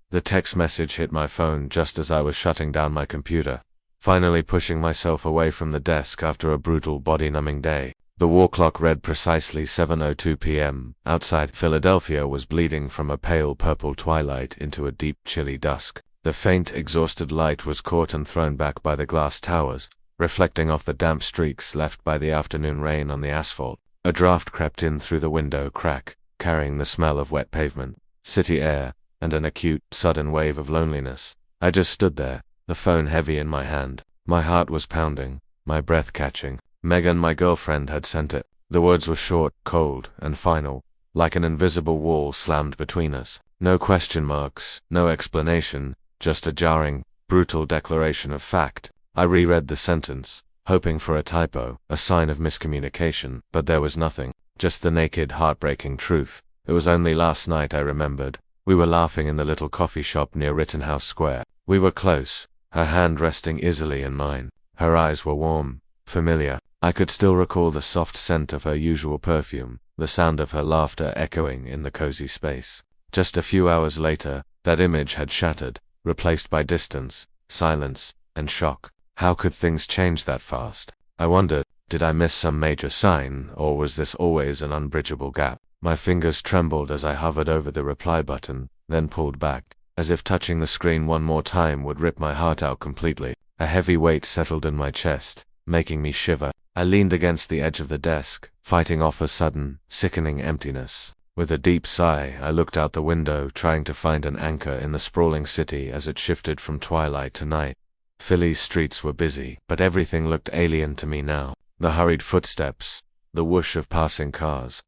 The text message hit my phone just as I was shutting down my computer, finally pushing myself away from the desk after a brutal body-numbing day. The wall clock read precisely 7:02 p.m. Outside, Philadelphia was bleeding from a pale purple twilight into a deep, chilly dusk. The faint, exhausted light was caught and thrown back by the glass towers, reflecting off the damp streaks left by the afternoon rain on the asphalt. A draft crept in through the window crack, carrying the smell of wet pavement, city air, and an acute, sudden wave of loneliness. I just stood there, the phone heavy in my hand. My heart was pounding, my breath catching. Megan, my girlfriend, had sent it. The words were short, cold, and final, like an invisible wall slammed between us. No question marks, no explanation, just a jarring, brutal declaration of fact. I reread the sentence, hoping for a typo, a sign of miscommunication, but there was nothing, just the naked, heartbreaking truth. It was only last night, I remembered. We were laughing in the little coffee shop near Rittenhouse Square. We were close, her hand resting easily in mine. Her eyes were warm, familiar. I could still recall the soft scent of her usual perfume, the sound of her laughter echoing in the cozy space. Just a few hours later, that image had shattered, replaced by distance, silence, and shock. How could things change that fast? I wondered, did I miss some major sign, or was this always an unbridgeable gap? My fingers trembled as I hovered over the reply button, then pulled back, as if touching the screen one more time would rip my heart out completely. A heavy weight settled in my chest, making me shiver. I leaned against the edge of the desk, fighting off a sudden, sickening emptiness. With a deep sigh, I looked out the window, trying to find an anchor in the sprawling city as it shifted from twilight to night. Philly's streets were busy, but everything looked alien to me now. The hurried footsteps, the whoosh of passing cars,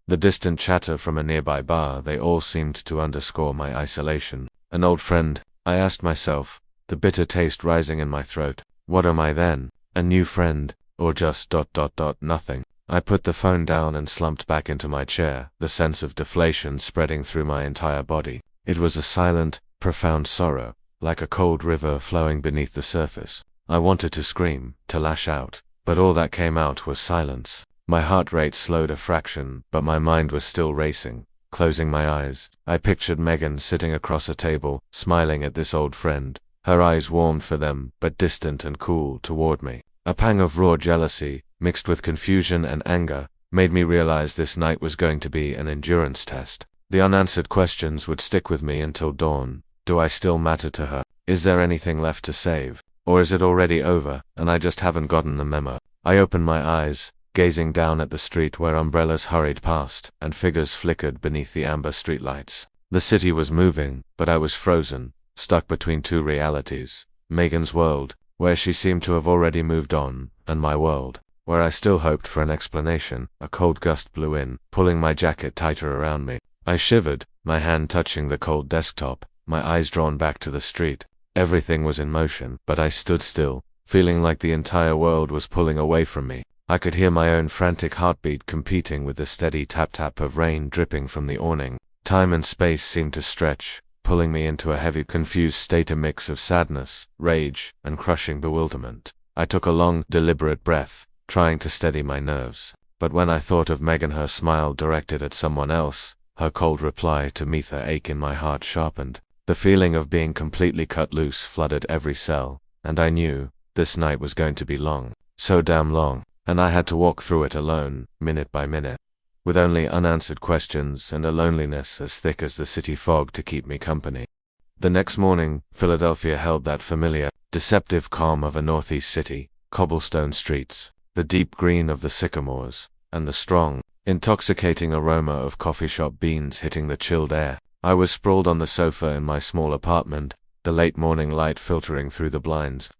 the distant chatter from a nearby bar, they all seemed to underscore my isolation. An old friend, I asked myself, the bitter taste rising in my throat. What am I then? A new friend? Or just ... nothing? I put the phone down and slumped back into my chair, the sense of deflation spreading through my entire body. It was a silent, profound sorrow, like a cold river flowing beneath the surface. I wanted to scream, to lash out, but all that came out was silence. My heart rate slowed a fraction, but my mind was still racing. Closing my eyes, I pictured Megan sitting across a table, smiling at this old friend. Her eyes warmed for them, but distant and cool toward me. A pang of raw jealousy, mixed with confusion and anger, made me realize this night was going to be an endurance test. The unanswered questions would stick with me until dawn. Do I still matter to her? Is there anything left to save? Or is it already over, and I just haven't gotten the memo? I opened my eyes, gazing down at the street where umbrellas hurried past, and figures flickered beneath the amber streetlights. The city was moving, but I was frozen, stuck between two realities. Megan's world, where she seemed to have already moved on, and my world, where I still hoped for an explanation. A cold gust blew in, pulling my jacket tighter around me. I shivered, my hand touching the cold desktop, my eyes drawn back to the street. Everything was in motion, but I stood still, feeling like the entire world was pulling away from me. I could hear my own frantic heartbeat competing with the steady tap-tap of rain dripping from the awning. Time and space seemed to stretch, pulling me into a heavy, confused state, a mix of sadness, rage, and crushing bewilderment. I took a long, deliberate breath, trying to steady my nerves. But when I thought of Megan, her smile directed at someone else, her cold reply to meet the ache in my heart sharpened. The feeling of being completely cut loose flooded every cell, and I knew this night was going to be long, so damn long, and I had to walk through it alone, minute by minute, with only unanswered questions and a loneliness as thick as the city fog to keep me company. The next morning, Philadelphia held that familiar, deceptive calm of a northeast city, cobblestone streets, the deep green of the sycamores, and the strong, intoxicating aroma of coffee shop beans hitting the chilled air. I was sprawled on the sofa in my small apartment, the late morning light filtering through the blinds,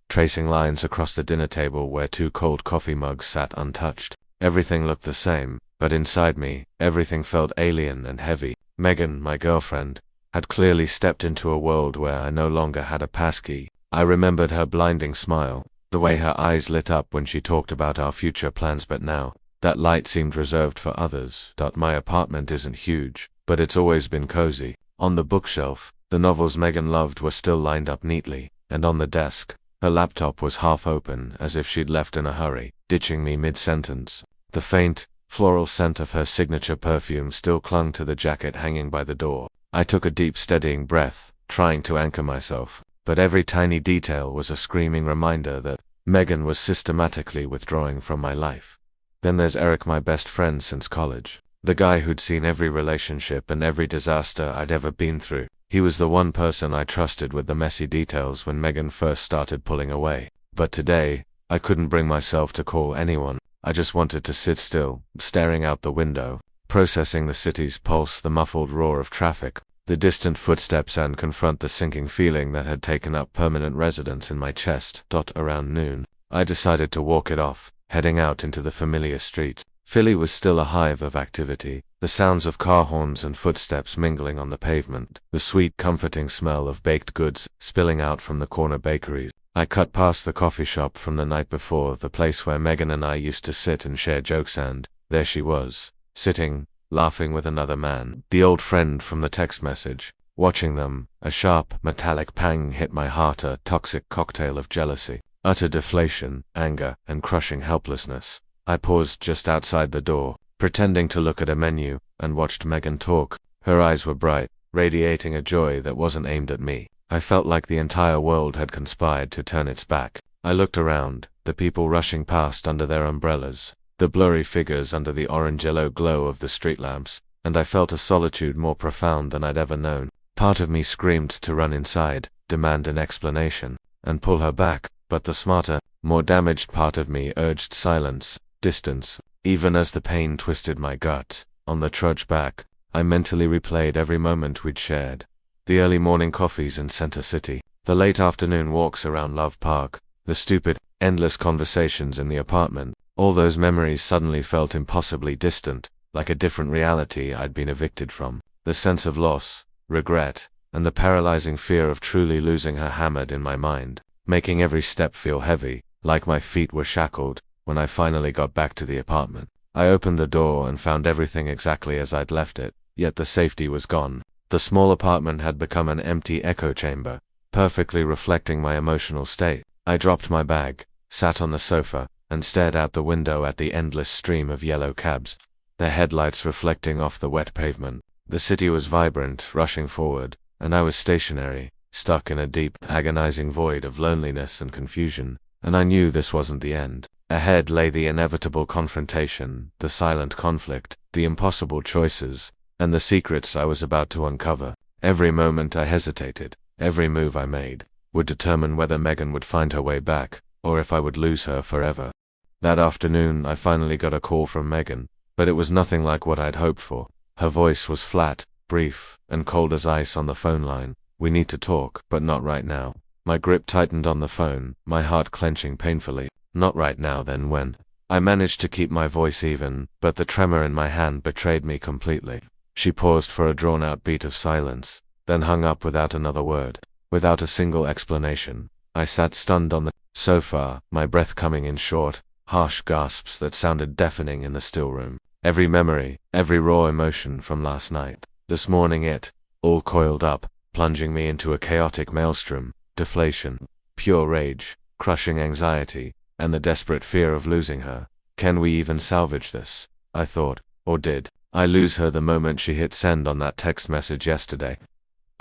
tracing lines across the dinner table where 2 cold coffee mugs sat untouched. Everything looked the same, but inside me, everything felt alien and heavy. Megan, my girlfriend, had clearly stepped into a world where I no longer had a passkey. I remembered her blinding smile, the way her eyes lit up when she talked about our future plans, but now, that light seemed reserved for others. My apartment isn't huge, but it's always been cozy. On the bookshelf, the novels Megan loved were still lined up neatly, and on the desk, her laptop was half open as if she'd left in a hurry, ditching me mid-sentence. The faint, floral scent of her signature perfume still clung to the jacket hanging by the door. I took a deep, steadying breath, trying to anchor myself, but every tiny detail was a screaming reminder that Megan was systematically withdrawing from my life. Then there's Eric, my best friend since college. The guy who'd seen every relationship and every disaster I'd ever been through. He was the one person I trusted with the messy details when Megan first started pulling away. But today, I couldn't bring myself to call anyone. I just wanted to sit still, staring out the window, processing the city's pulse, the muffled roar of traffic, the distant footsteps, and confront the sinking feeling that had taken up permanent residence in my chest. Around noon, I decided to walk it off, heading out into the familiar street. Philly was still a hive of activity, the sounds of car horns and footsteps mingling on the pavement, the sweet, comforting smell of baked goods spilling out from the corner bakeries. I cut past the coffee shop from the night before, the place where Megan and I used to sit and share jokes, and there she was, sitting, laughing with another man, the old friend from the text message. Watching them, a sharp, metallic pang hit my heart, a toxic cocktail of jealousy, utter deflation, anger, and crushing helplessness. I paused just outside the door, pretending to look at a menu, and watched Megan talk. Her eyes were bright, radiating a joy that wasn't aimed at me. I felt like the entire world had conspired to turn its back. I looked around, the people rushing past under their umbrellas, the blurry figures under the orange-yellow glow of the street lamps, and I felt a solitude more profound than I'd ever known. Part of me screamed to run inside, demand an explanation, and pull her back, but the smarter, more damaged part of me urged silence, distance. Even as the pain twisted my gut, on the trudge back, I mentally replayed every moment we'd shared. The early morning coffees in Center City, the late afternoon walks around Love Park, the stupid, endless conversations in the apartment. All those memories suddenly felt impossibly distant, like a different reality I'd been evicted from. The sense of loss, regret, and the paralyzing fear of truly losing her hammered in my mind, making every step feel heavy, like my feet were shackled. When I finally got back to the apartment, I opened the door and found everything exactly as I'd left it, yet the safety was gone. The small apartment had become an empty echo chamber, perfectly reflecting my emotional state. I dropped my bag, sat on the sofa, and stared out the window at the endless stream of yellow cabs, their headlights reflecting off the wet pavement. The city was vibrant, rushing forward, and I was stationary, stuck in a deep, agonizing void of loneliness and confusion, and I knew this wasn't the end. Ahead lay the inevitable confrontation, the silent conflict, the impossible choices, and the secrets I was about to uncover. Every moment I hesitated, every move I made, would determine whether Megan would find her way back, or if I would lose her forever. That afternoon I finally got a call from Megan, but it was nothing like what I'd hoped for. Her voice was flat, brief, and cold as ice on the phone line. "We need to talk, but not right now." My grip tightened on the phone, my heart clenching painfully. Not right now, then when? I managed to keep my voice even, but the tremor in my hand betrayed me completely. She paused for a drawn-out beat of silence, then hung up without another word, without a single explanation. I sat stunned on the sofa, my breath coming in short, harsh gasps that sounded deafening in the still room. Every memory, every raw emotion from last night, this morning, all coiled up, plunging me into a chaotic maelstrom, deflation, pure rage, crushing anxiety, and the desperate fear of losing her. Can we even salvage this? I thought. Or did I lose her the moment she hit send on that text message yesterday?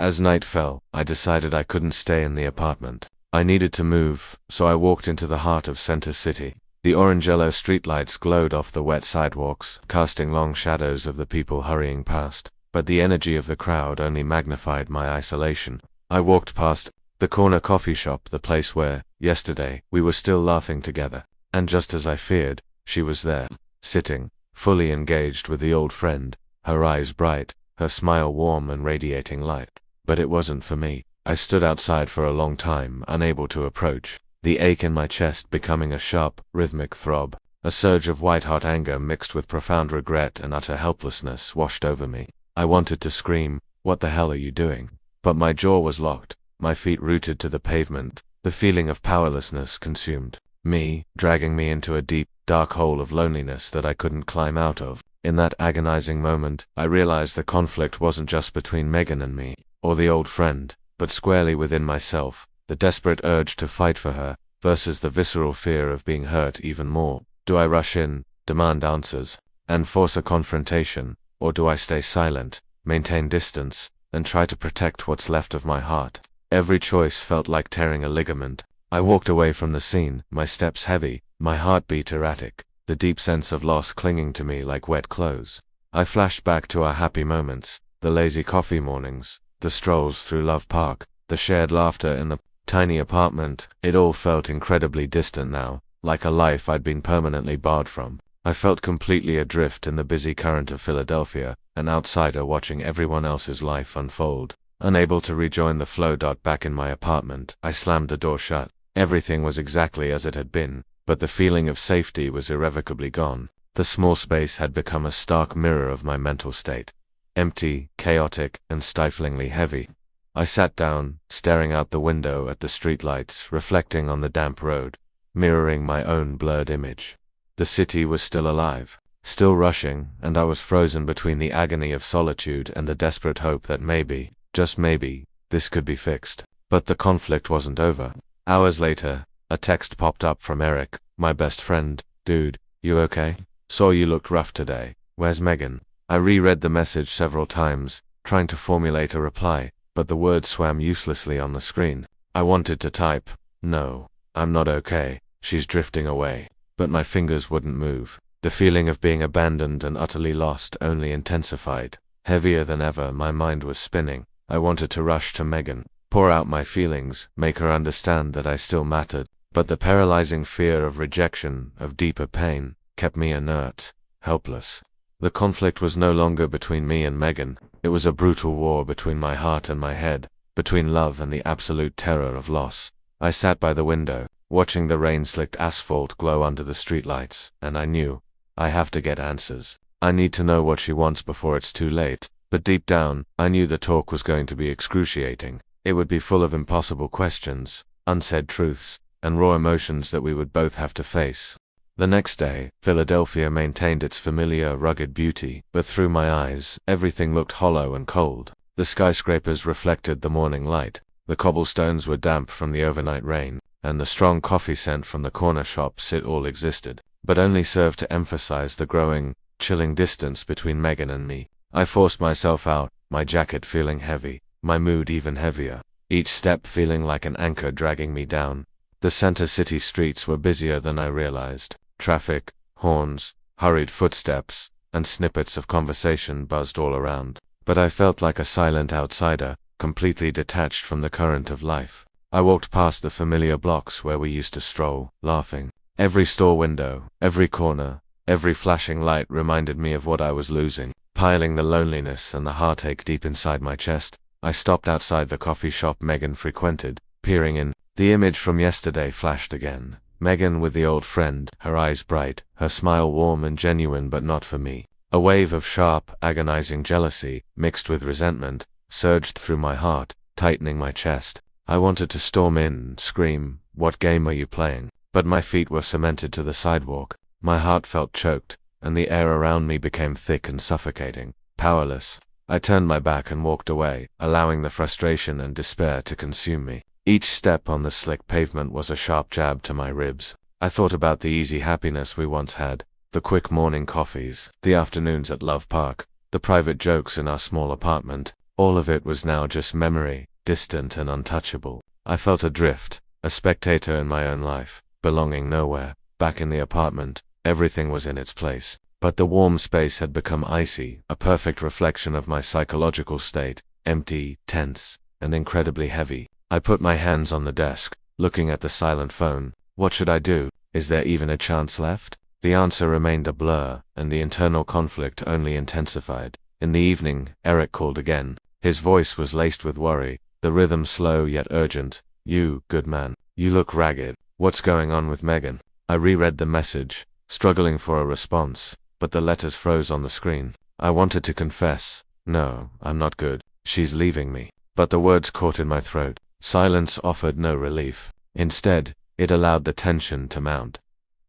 As night fell, I decided I couldn't stay in the apartment. I needed to move, so I walked into the heart of Center City. The orange-yellow streetlights glowed off the wet sidewalks, casting long shadows of the people hurrying past, but the energy of the crowd only magnified my isolation. I walked past the corner coffee shop, the place where, yesterday, we were still laughing together, and just as I feared, she was there, sitting, fully engaged with the old friend, her eyes bright, her smile warm and radiating light. But it wasn't for me. I stood outside for a long time, unable to approach, the ache in my chest becoming a sharp, rhythmic throb. A surge of white-hot anger mixed with profound regret and utter helplessness washed over me. I wanted to scream, "What the hell are you doing?" But my jaw was locked, my feet rooted to the pavement. The feeling of powerlessness consumed me, dragging me into a deep, dark hole of loneliness that I couldn't climb out of. In that agonizing moment, I realized the conflict wasn't just between Megan and me, or the old friend, but squarely within myself, the desperate urge to fight for her, versus the visceral fear of being hurt even more. Do I rush in, demand answers, and force a confrontation, or do I stay silent, maintain distance, and try to protect what's left of my heart. Every choice felt like tearing a ligament. I walked away from the scene, my steps heavy, my heartbeat erratic, the deep sense of loss clinging to me like wet clothes. I flashed back to our happy moments, the lazy coffee mornings, the strolls through Love Park, the shared laughter in the tiny apartment. It all felt incredibly distant now, like a life I'd been permanently barred from. I felt completely adrift in the busy current of Philadelphia, an outsider watching everyone else's life unfold. Unable to rejoin the flow. Back in my apartment, I slammed the door shut. Everything was exactly as it had been, but the feeling of safety was irrevocably gone. The small space had become a stark mirror of my mental state. Empty, chaotic, and stiflingly heavy. I sat down, staring out the window at the streetlights, reflecting on the damp road, mirroring my own blurred image. The city was still alive, still rushing, and I was frozen between the agony of solitude and the desperate hope that maybe, just maybe, this could be fixed. But the conflict wasn't over. Hours later, a text popped up from Eric, my best friend. "Dude, you okay? Saw you looked rough today. Where's Megan?" I reread the message several times, trying to formulate a reply, but the words swam uselessly on the screen. I wanted to type, "No, I'm not okay, she's drifting away," but my fingers wouldn't move. The feeling of being abandoned and utterly lost only intensified. Heavier than ever, my mind was spinning. I wanted to rush to Megan, pour out my feelings, make her understand that I still mattered, but the paralyzing fear of rejection, of deeper pain, kept me inert, helpless. The conflict was no longer between me and Megan. It was a brutal war between my heart and my head, between love and the absolute terror of loss. I sat by the window, watching the rain-slicked asphalt glow under the streetlights, and I knew, I have to get answers. I need to know what she wants before it's too late. But deep down, I knew the talk was going to be excruciating. It would be full of impossible questions, unsaid truths, and raw emotions that we would both have to face. The next day, Philadelphia maintained its familiar, rugged beauty, but through my eyes, everything looked hollow and cold. The skyscrapers reflected the morning light, the cobblestones were damp from the overnight rain, and the strong coffee scent from the corner shops. It all existed, but only served to emphasize the growing, chilling distance between Megan and me. I forced myself out, my jacket feeling heavy, my mood even heavier, each step feeling like an anchor dragging me down. The center city streets were busier than I realized. Traffic, horns, hurried footsteps, and snippets of conversation buzzed all around. But I felt like a silent outsider, completely detached from the current of life. I walked past the familiar blocks where we used to stroll, laughing. Every store window, every corner, every flashing light reminded me of what I was losing, piling the loneliness and the heartache deep inside my chest. I stopped outside the coffee shop Megan frequented, peering in. The image from yesterday flashed again. Megan with the old friend, her eyes bright, her smile warm and genuine, but not for me. A wave of sharp, agonizing jealousy, mixed with resentment, surged through my heart, tightening my chest. I wanted to storm in, scream, "What game are you playing?" But my feet were cemented to the sidewalk. My heart felt choked, and the air around me became thick and suffocating. Powerless, I turned my back and walked away, allowing the frustration and despair to consume me. Each step on the slick pavement was a sharp jab to my ribs. I thought about the easy happiness we once had, the quick morning coffees, the afternoons at Love Park, the private jokes in our small apartment. All of it was now just memory, distant and untouchable. I felt adrift, a spectator in my own life, belonging nowhere. Back in the apartment, everything was in its place, but the warm space had become icy, a perfect reflection of my psychological state, empty, tense, and incredibly heavy. I put my hands on the desk, looking at the silent phone. What should I do? Is there even a chance left? The answer remained a blur, and the internal conflict only intensified. In the evening, Eric called again. His voice was laced with worry, the rhythm slow yet urgent. "You, good man, you look ragged. What's going on with Megan?" I reread the message, struggling for a response, but the letters froze on the screen. I wanted to confess, "No, I'm not good. She's leaving me." But the words caught in my throat. Silence offered no relief. Instead, it allowed the tension to mount,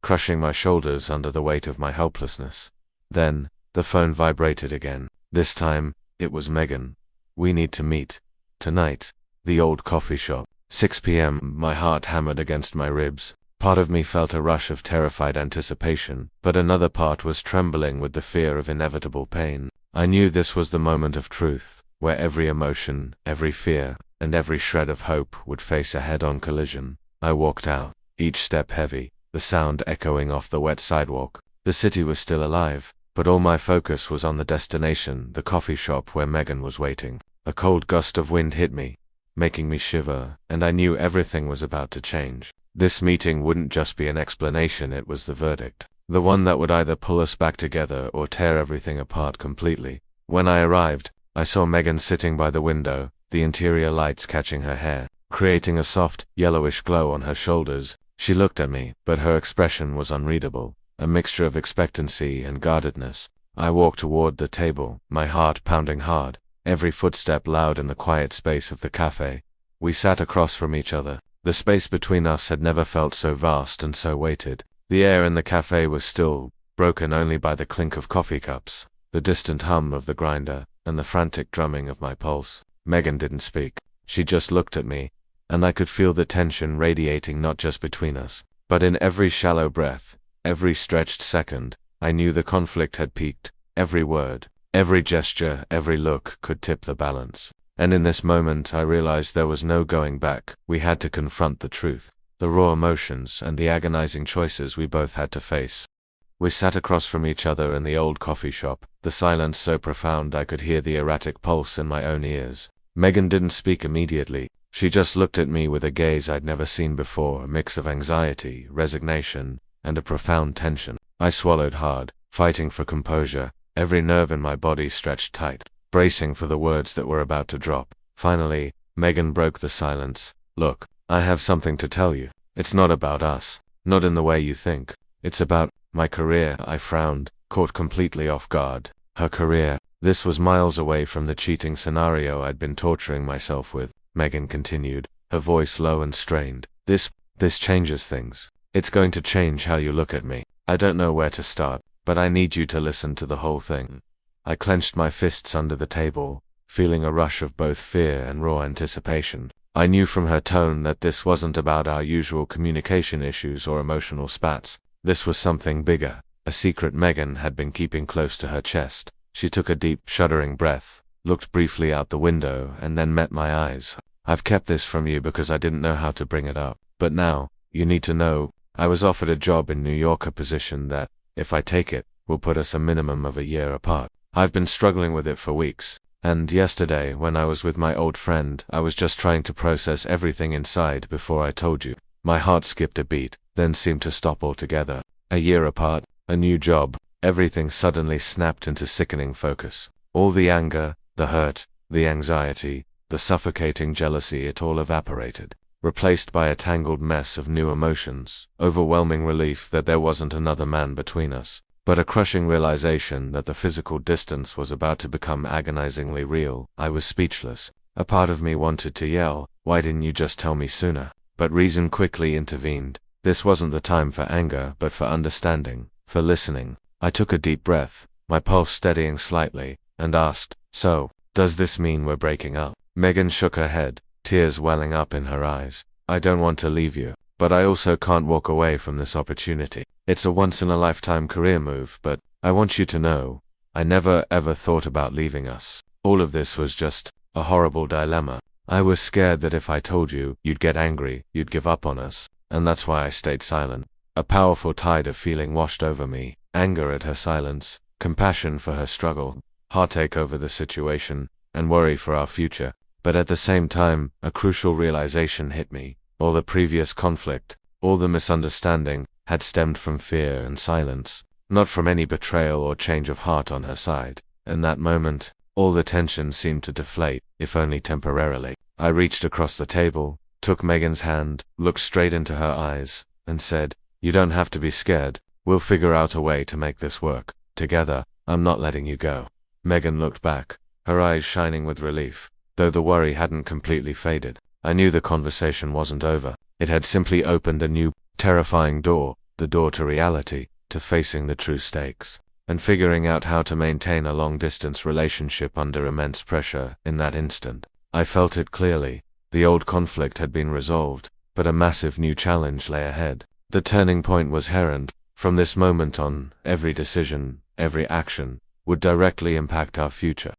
crushing my shoulders under the weight of my helplessness. Then, the phone vibrated again. This time, it was Megan. "We need to meet. Tonight. The old coffee shop. 6 p.m. My heart hammered against my ribs. Part of me felt a rush of terrified anticipation, but another part was trembling with the fear of inevitable pain. I knew this was the moment of truth, where every emotion, every fear, and every shred of hope would face a head-on collision. I walked out, each step heavy, the sound echoing off the wet sidewalk. The city was still alive, but all my focus was on the destination, the coffee shop where Megan was waiting. A cold gust of wind hit me, making me shiver, and I knew everything was about to change. This meeting wouldn't just be an explanation, it was the verdict. The one that would either pull us back together or tear everything apart completely. When I arrived, I saw Megan sitting by the window, the interior lights catching her hair, creating a soft, yellowish glow on her shoulders. She looked at me, but her expression was unreadable, a mixture of expectancy and guardedness. I walked toward the table, my heart pounding hard, every footstep loud in the quiet space of the cafe. We sat across from each other. The space between us had never felt so vast and so weighted. The air in the cafe was still, broken only by the clink of coffee cups, the distant hum of the grinder, and the frantic drumming of my pulse. Megan didn't speak. She just looked at me, and I could feel the tension radiating not just between us, but in every shallow breath, every stretched second. I knew the conflict had peaked. Every word, every gesture, every look could tip the balance. And in this moment I realized there was no going back. We had to confront the truth, the raw emotions, and the agonizing choices we both had to face. We sat across from each other in the old coffee shop, the silence so profound I could hear the erratic pulse in my own ears. Megan didn't speak immediately. She just looked at me with a gaze I'd never seen before, a mix of anxiety, resignation, and a profound tension. I swallowed hard, fighting for composure, every nerve in my body stretched tight, bracing for the words that were about to drop. Finally, Megan broke the silence. "Look, I have something to tell you. It's not about us, not in the way you think. It's about my career." I frowned, caught completely off guard. Her career. This was miles away from the cheating scenario I'd been torturing myself with. Megan continued, her voice low and strained. This changes things. It's going to change how you look at me. I don't know where to start, but I need you to listen to the whole thing. I clenched my fists under the table, feeling a rush of both fear and raw anticipation. I knew from her tone that this wasn't about our usual communication issues or emotional spats. This was something bigger, a secret Megan had been keeping close to her chest. She took a deep, shuddering breath, looked briefly out the window, and then met my eyes. "I've kept this from you because I didn't know how to bring it up. But now, you need to know, I was offered a job in New York, a position that, if I take it, will put us a minimum of a year apart. I've been struggling with it for weeks. And yesterday, when I was with my old friend, I was just trying to process everything inside before I told you. My heart skipped a beat, then seemed to stop altogether. A year apart, a new job, everything suddenly snapped into sickening focus. All the anger, the hurt, the anxiety, the suffocating jealousy, it all evaporated, replaced by a tangled mess of new emotions, overwhelming relief that there wasn't another man between us, but a crushing realization that the physical distance was about to become agonizingly real. I was speechless. A part of me wanted to yell, "Why didn't you just tell me sooner?" But reason quickly intervened. This wasn't the time for anger, but for understanding, for listening. I took a deep breath, my pulse steadying slightly, and asked, "So, does this mean we're breaking up?" Megan shook her head, tears welling up in her eyes. "I don't want to leave you, but I also can't walk away from this opportunity. It's a once-in-a-lifetime career move, but I want you to know, I never ever thought about leaving us." All of this was just a horrible dilemma. I was scared that if I told you, you'd get angry, you'd give up on us, and that's why I stayed silent. A powerful tide of feeling washed over me, anger at her silence, compassion for her struggle, heartache over the situation, and worry for our future. But at the same time, a crucial realization hit me. All the previous conflict, all the misunderstanding, had stemmed from fear and silence, not from any betrayal or change of heart on her side. In that moment, all the tension seemed to deflate, if only temporarily. I reached across the table, took Megan's hand, looked straight into her eyes, and said, "You don't have to be scared. We'll figure out a way to make this work. Together, I'm not letting you go." Megan looked back, her eyes shining with relief, though the worry hadn't completely faded. I knew the conversation wasn't over. It had simply opened a new, terrifying door, the door to reality, to facing the true stakes, and figuring out how to maintain a long-distance relationship under immense pressure. In that instant, I felt it clearly. The old conflict had been resolved, but a massive new challenge lay ahead. The turning point was herent. From this moment on, every decision, every action, would directly impact our future.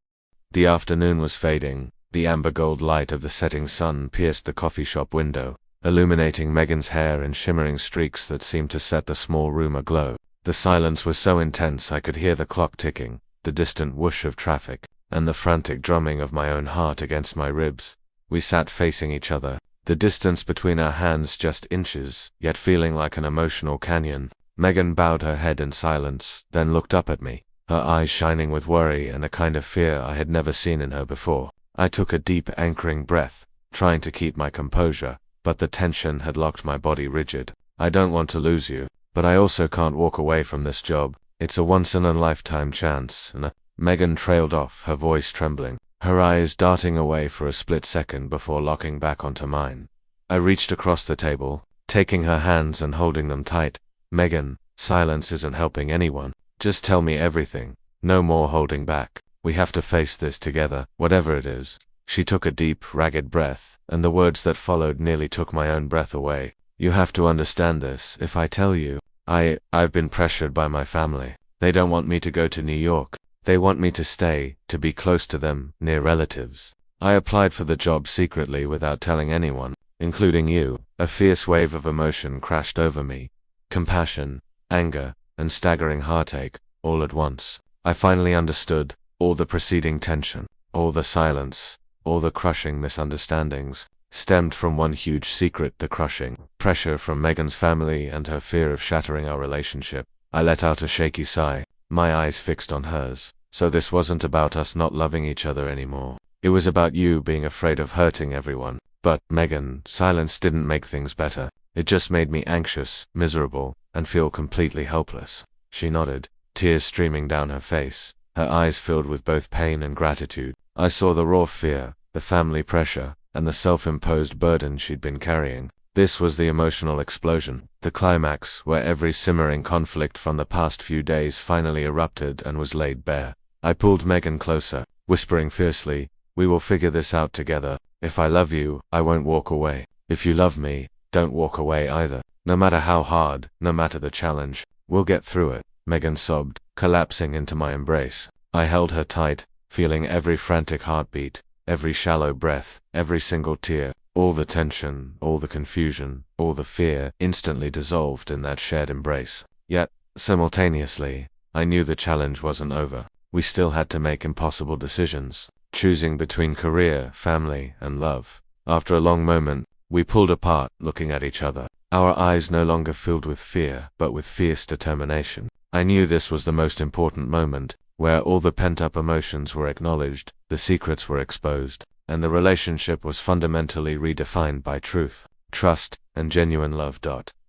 The afternoon was fading. The amber gold light of the setting sun pierced the coffee shop window, illuminating Megan's hair in shimmering streaks that seemed to set the small room aglow. The silence was so intense I could hear the clock ticking, the distant whoosh of traffic, and the frantic drumming of my own heart against my ribs. We sat facing each other, the distance between our hands just inches, yet feeling like an emotional canyon. Megan bowed her head in silence, then looked up at me, her eyes shining with worry and a kind of fear I had never seen in her before. I took a deep, anchoring breath, trying to keep my composure, but the tension had locked my body rigid. I don't want to lose you, but I also can't walk away from this job. It's a once-in-a-lifetime chance, and Megan trailed off, her voice trembling, her eyes darting away for a split second before locking back onto mine. I reached across the table, taking her hands and holding them tight. Megan, silence isn't helping anyone. Just tell me everything. No more holding back. We have to face this together, whatever it is. She took a deep, ragged breath, and the words that followed nearly took my own breath away. You have to understand this. If I tell you, I've been pressured by my family. They don't want me to go to New York. They want me to stay, to be close to them, near relatives. I applied for the job secretly without telling anyone, including you. A fierce wave of emotion crashed over me. Compassion, anger, and staggering heartache, all at once. I finally understood. All the preceding tension, all the silence, all the crushing misunderstandings, stemmed from one huge secret: the crushing pressure from Megan's family and her fear of shattering our relationship. I let out a shaky sigh, my eyes fixed on hers. So this wasn't about us not loving each other anymore. It was about you being afraid of hurting everyone. But, Megan, silence didn't make things better. It just made me anxious, miserable, and feel completely helpless. She nodded, tears streaming down her face, her eyes filled with both pain and gratitude. I saw the raw fear, the family pressure, and the self-imposed burden she'd been carrying. This was the emotional explosion, the climax where every simmering conflict from the past few days finally erupted and was laid bare. I pulled Megan closer, whispering fiercely, "We will figure this out together. If I love you, I won't walk away. If you love me, don't walk away either. No matter how hard, no matter the challenge, we'll get through it." Megan sobbed, collapsing into my embrace. I held her tight, feeling every frantic heartbeat, every shallow breath, every single tear. All the tension, all the confusion, all the fear instantly dissolved in that shared embrace. Yet, simultaneously, I knew the challenge wasn't over. We still had to make impossible decisions, choosing between career, family, and love. After a long moment, we pulled apart, looking at each other, our eyes no longer filled with fear, but with fierce determination. I knew this was the most important moment, where all the pent-up emotions were acknowledged, the secrets were exposed, and the relationship was fundamentally redefined by truth, trust, and genuine love.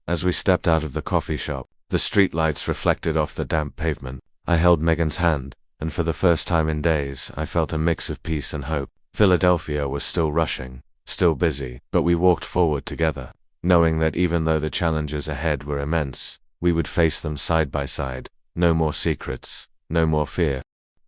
As we stepped out of the coffee shop, the streetlights reflected off the damp pavement. I held Megan's hand, and for the first time in days, I felt a mix of peace and hope. Philadelphia was still rushing, still busy, but we walked forward together, knowing that even though the challenges ahead were immense, we would face them side by side. No more secrets, no more fear.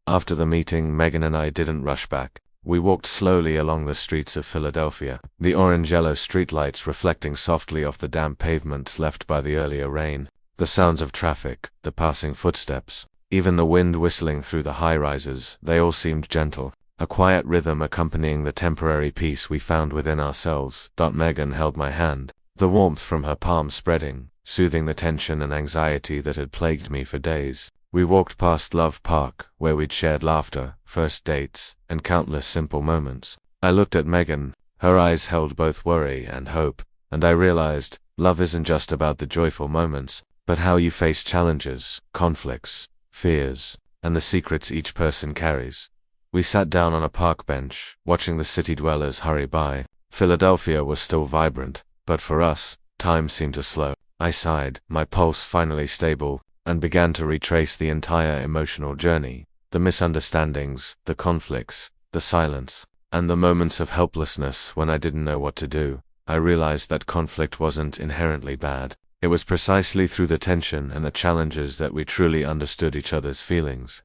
After the meeting, Megan and I didn't rush back. We walked slowly along the streets of Philadelphia, the orange-yellow streetlights reflecting softly off the damp pavement left by the earlier rain. The sounds of traffic, the passing footsteps, even the wind whistling through the high-rises, they all seemed gentle, a quiet rhythm accompanying the temporary peace we found within ourselves. Megan held my hand, the warmth from her palm spreading, soothing the tension and anxiety that had plagued me for days. We walked past Love Park, where we'd shared laughter, first dates, and countless simple moments. I looked at Megan, her eyes held both worry and hope, and I realized, love isn't just about the joyful moments, but how you face challenges, conflicts, fears, and the secrets each person carries. We sat down on a park bench, watching the city dwellers hurry by. Philadelphia was still vibrant, but for us, time seemed to slow. I sighed, my pulse finally stable, and began to retrace the entire emotional journey, the misunderstandings, the conflicts, the silence, and the moments of helplessness when I didn't know what to do. I realized that conflict wasn't inherently bad. It was precisely through the tension and the challenges that we truly understood each other's feelings.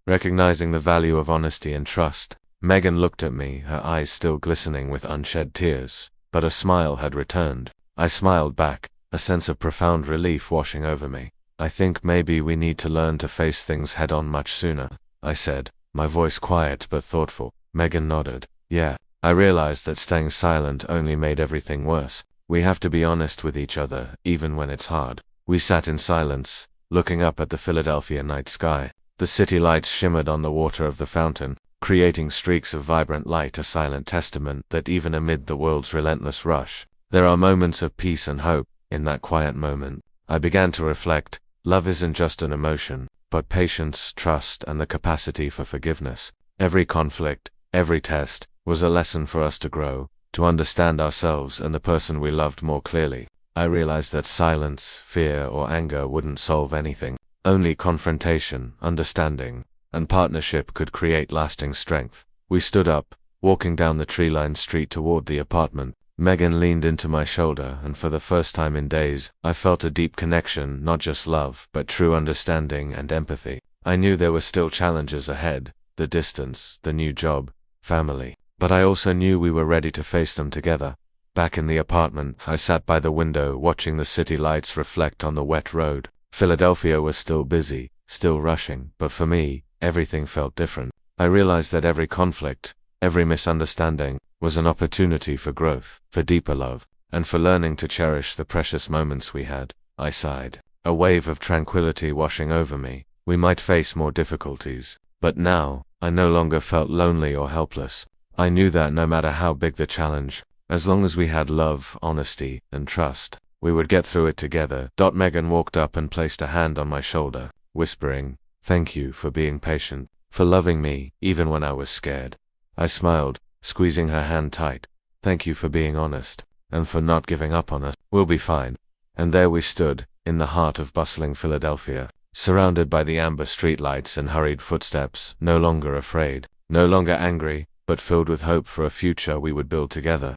Recognizing the value of honesty and trust, Megan looked at me, her eyes still glistening with unshed tears, but a smile had returned. I smiled back, a sense of profound relief washing over me. "I think maybe we need to learn to face things head-on much sooner," I said, my voice quiet but thoughtful. Megan nodded. Yeah. I realized that staying silent only made everything worse. We have to be honest with each other, even when it's hard. We sat in silence, looking up at the Philadelphia night sky. The city lights shimmered on the water of the fountain, creating streaks of vibrant light, a silent testament that even amid the world's relentless rush, there are moments of peace and hope. In that quiet moment, I began to reflect. Love isn't just an emotion, but patience, trust, and the capacity for forgiveness. Every conflict, every test, was a lesson for us to grow, to understand ourselves and the person we loved more clearly. I realized that silence, fear, or anger wouldn't solve anything. Only confrontation, understanding, and partnership could create lasting strength. We stood up, walking down the tree-lined street toward the apartment. Megan leaned into my shoulder, and for the first time in days, I felt a deep connection, not just love, but true understanding and empathy. I knew there were still challenges ahead, the distance, the new job, family, but I also knew we were ready to face them together. Back in the apartment, I sat by the window, watching the city lights reflect on the wet road. Philadelphia was still busy, still rushing, but for me, everything felt different. I realized that every conflict, every misunderstanding, was an opportunity for growth, for deeper love, and for learning to cherish the precious moments we had. I sighed, a wave of tranquility washing over me. We might face more difficulties, but now, I no longer felt lonely or helpless. I knew that no matter how big the challenge, as long as we had love, honesty, and trust, we would get through it together. Megan walked up and placed a hand on my shoulder, whispering, "Thank you for being patient, for loving me, even when I was scared." I smiled, squeezing her hand tight. "Thank you for being honest, and for not giving up on us. We'll be fine." And there we stood, in the heart of bustling Philadelphia, surrounded by the amber streetlights and hurried footsteps, no longer afraid, no longer angry, but filled with hope for a future we would build together.